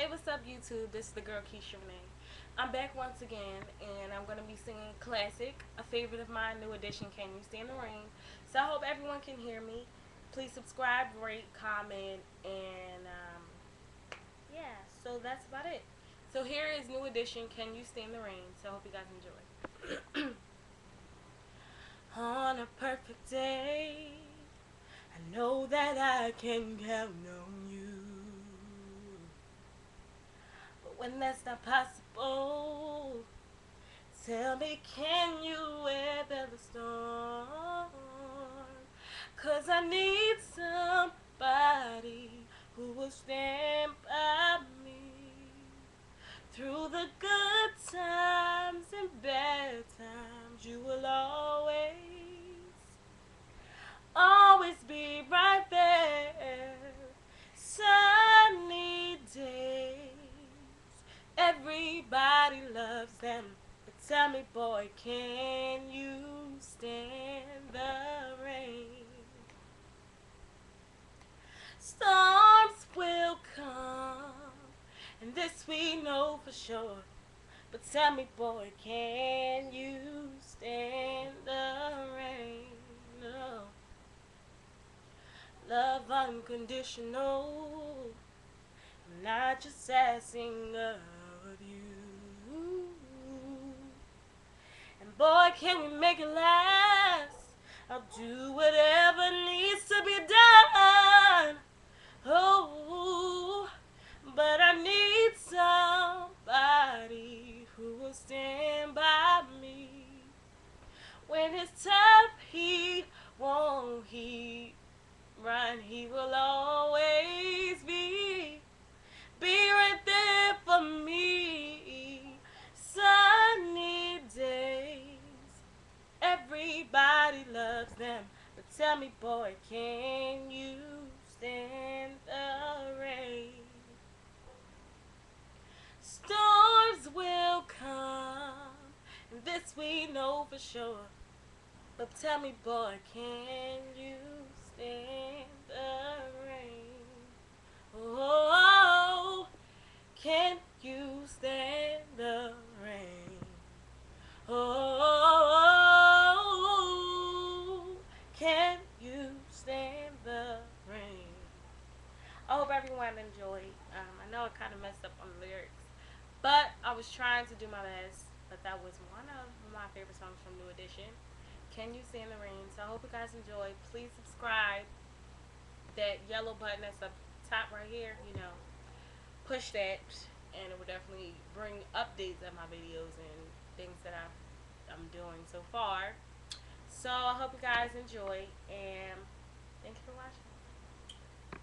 Hey, what's up, YouTube? This is the girl Keisha Renee. I'm back once again, and I'm going to be singing Classic, a favorite of mine, New Edition, Can You Stand the Rain? So I hope everyone can hear me. Please subscribe, rate, comment, and yeah, so that's about it. So here is New Edition, Can You Stand the Rain? So I hope you guys enjoy. On a perfect day, I know that I can count on you. But when that's not possible, tell me, can you weather the storm? 'Cause I need somebody who will stand by me through the good times and bad times. You will always be right there. Sunny days, everybody loves them. But tell me, boy, can you stand the rain? Storms will come, and this we know for sure. But tell me, boy, can you stand the rain? No. Love unconditional, I'm not just asking of you. And boy, can we make it last? I'll do whatever needs to be done. Oh, but I need somebody who will stand by me. When it's tough, he won't run. He will always be right there for me. Sunny days, everybody loves them. But tell me, boy, can you stand the rain? Storms will come, and this we know for sure. But tell me, boy, can you stand the rain? Oh, can you stand the rain? Oh, can you stand the rain? I hope everyone enjoyed. I know I kind of messed up on the lyrics, but I was trying to do my best. But that was one of my favorite songs from New Edition. Can You Stand the Rain? So I hope you guys enjoyed. Please subscribe. That yellow button that's up top right here, push that, and it will definitely bring updates of my videos and things that I'm doing so far. So I hope you guys enjoy, and thank you for watching.